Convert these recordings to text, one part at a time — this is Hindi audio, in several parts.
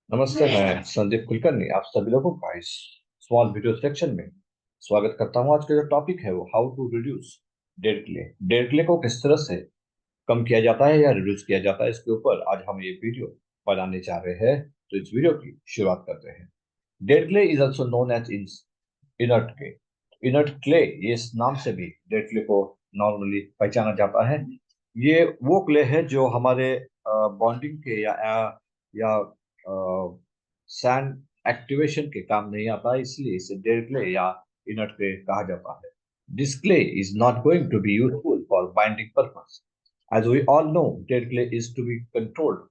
नमस्ते। मैं संदीप कुलकर्णी आप सभी लोगों का इस स्मॉल वीडियो सेक्शन में स्वागत करता हूं। आज का जो टॉपिक है वो how to reduce dead clay. Dead clay को किस तरह से कम किया जाता है या रिड्यूस किया जाता है, इसके ऊपर आज हम ये वीडियो बनाने जा रहे हैं। तो इस वीडियो की शुरुआत करते हैं। Dead clay is also known as inert clay. Inert clay, ये इस नाम से भी डेड क्ले को नॉर्मली पहचाना जाता है। ये वो क्ले है जो हमारे बॉन्डिंग के या सैंड एक्टिवेशन के काम नहीं आता, इसलिए इसे डेड क्ले या इनर्ट क्ले कहा जाता है। This clay is not going to be useful for binding purpose. As we all know, dead clay is to be controlled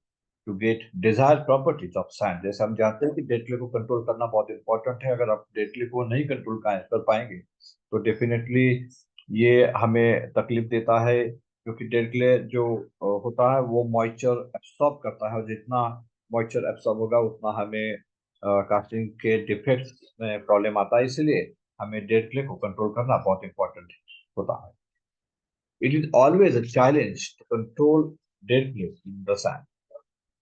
to get desired properties of sand। जैसे हम जानते हैं कि डेड क्ले को कंट्रोल करना बहुत इंपॉर्टेंट है। अगर आप डेड क्ले को नहीं कंट्रोल कर पाएंगे तो डेफिनेटली ये हमें तकलीफ देता है, क्योंकि डेड क्ले जो होता है वो मॉइस्चर एब्सॉर्ब करता है, और जितना मॉइस्चर एब्सॉर्ब होगा उतना हमें कास्टिंग के डिफेक्ट्स में प्रॉब्लम आता है। इसलिए हमें डेड क्ले को कंट्रोल करना बहुत इंपॉर्टेंट होता है। It is always a challenge to control dead clay in the sand.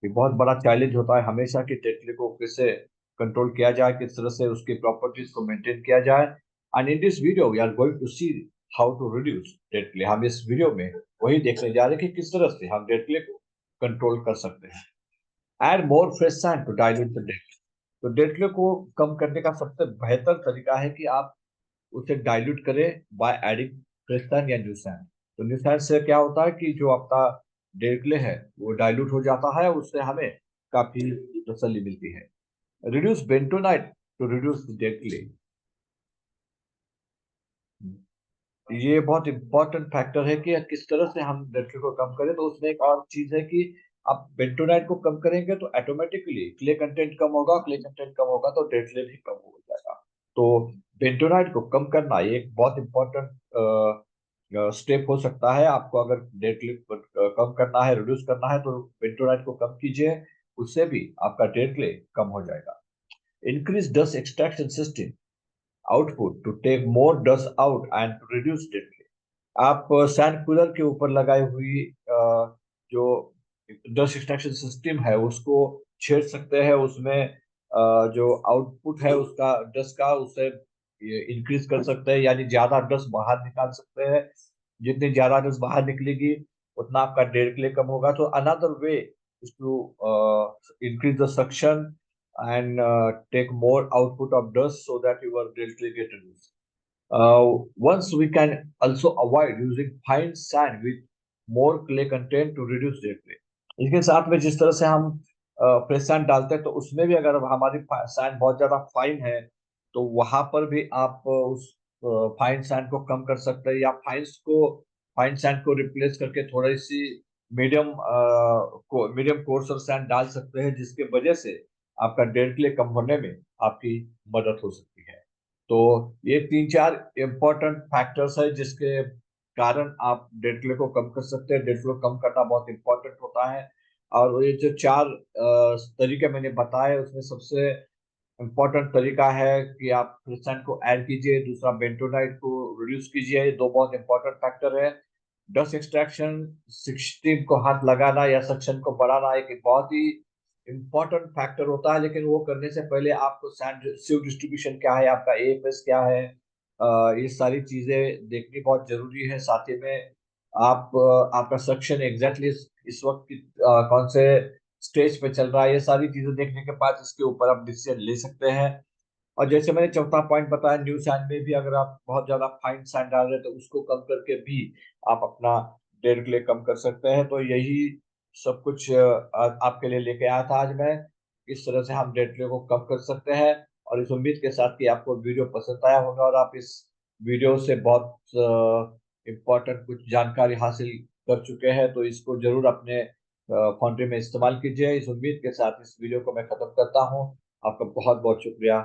ये बहुत बड़ा चैलेंज होता है हमेशा कि डेड क्ले को कैसे कंट्रोल किया जाए, किस तरह से उसकी प्रॉपर्टीज को मेंटेन किया जाए। And in this video we are going to see how to reduce dead clay. हम इस वीडियो में वही देखने जा रहे हैं कि किस तरह से हम डेड क्ले को कंट्रोल कर सकते हैं। Add more fresh sand to dilute the dead. तो डेड क्ले को कम करने का सबसे बेहतर तरीका है कि आप उसे डाइल्यूट करें बाय एडिंग फ्रेश सैंड या न्यू सैंड। तो न्यू सैंड से क्या होता है कि जो आपका डेड क्ले है वो डाइल्यूट हो जाता है, उससे हमें काफी तसल्ली मिलती है। Reduce bentonite to reduce dead clay. ये बहुत इंपॉर्टेंट फैक्टर है कि किस तरह से हम डेड क्ले को कम करें। तो उसमें एक और चीज है कि आप बेंटोनाइट को कम करेंगे तो ऑटोमेटिकली क्ले कंटेंट कम होगा, क्ले कंटेंट कम होगा तो डेड क्ले भी कम हो जाएगा। तो बेंटोनाइट को कम करना ये एक बहुत इंपॉर्टेंट स्टेप हो सकता है। आपको अगर डेड क्ले कम करना है, रिड्यूस करना है, तो बेंटोनाइट को कम कीजिए, उससे भी आपका डेड क्ले कम हो जाएगा। Increase dust extraction system output to take more dust out and to reduce dead. आप सैंड कूलर के ऊपर लगाई हुई जो डस्ट एक्सट्रैक्शन सिस्टम है उसको छेड़ सकते हैं। उसमें जो आउटपुट है उसका डस्ट का, उसे इंक्रीज कर सकते हैं, यानी ज्यादा डस्ट बाहर निकाल सकते हैं। जितनी ज्यादा डस्ट बाहर निकलेगी उतना आपका डेड क्ले कम होगा। तो another way is to increase the suction and take more output of dust so that your dead clay get reduced. Once we can also avoid using fine sand with more clay content to reduce their clay। इसके साथ में जिस तरह से हम फ्रेश सैंड डालते हैं तो उसमें भी अगर हमारी सैंड बहुत ज्यादा फाइन है तो वहां पर भी आप उस फाइन सैंड को कम कर सकते हैं, या फाइन सैंड को रिप्लेस करके थोड़ी सी मीडियम कोर्सर सैंड डाल सकते हैं, जिसके वजह से आपका डेड क्ले कम होने में आपकी मदद हो सकती है। तो ये तीन चार इंपॉर्टेंट फैक्टर्स है जिसके कारण आप डेड क्ले को कम कर सकते हैं। डेड क्ले को कम करना बहुत इंपॉर्टेंट होता है। और ये जो चार तरीके मैंने बताए उसमें सबसे इम्पोर्टेंट तरीका है कि आप क्रिस्टेंट को ऐड कीजिए, दूसरा बेंटोनाइट को रिड्यूस कीजिए। ये दो बहुत इंपॉर्टेंट फैक्टर है। डस्ट एक्सट्रैक्शन सिस्टम को हाथ लगाना या सक्शन को बढ़ाना एक बहुत ही इंपॉर्टेंट फैक्टर होता है, लेकिन वो करने से पहले आपको सैंड सिव डिस्ट्रीब्यूशन क्या है, आपका एएफएस क्या है, ये सारी चीजें देखनी बहुत जरूरी है। साथ ही में आपका सक्शन एग्जैक्टली इस वक्त कौन से स्टेज पे चल रहा है, ये सारी चीजें देखने के बाद इसके ऊपर आप डिसीजन ले सकते हैं। और जैसे मैंने चौथा पॉइंट बताया, न्यू सैंड में भी अगर आप बहुत ज्यादा फाइन सैंड डाल रहे हैं तो उसको कम करके भी आप अपना डेड क्ले कम कर सकते हैं। तो यही सब कुछ आपके लिए लेके आया था आज मैं। इस तरह से हम डेड क्ले को कम कर सकते हैं, और इस उम्मीद के साथ कि आपको वीडियो पसंद आया होगा और आप इस वीडियो से बहुत इम्पोर्टेंट कुछ जानकारी हासिल कर चुके हैं। तो इसको जरूर अपने फाउंड्री में इस्तेमाल कीजिए। इस उम्मीद के साथ इस वीडियो को मैं खत्म करता हूँ। आपका बहुत बहुत शुक्रिया।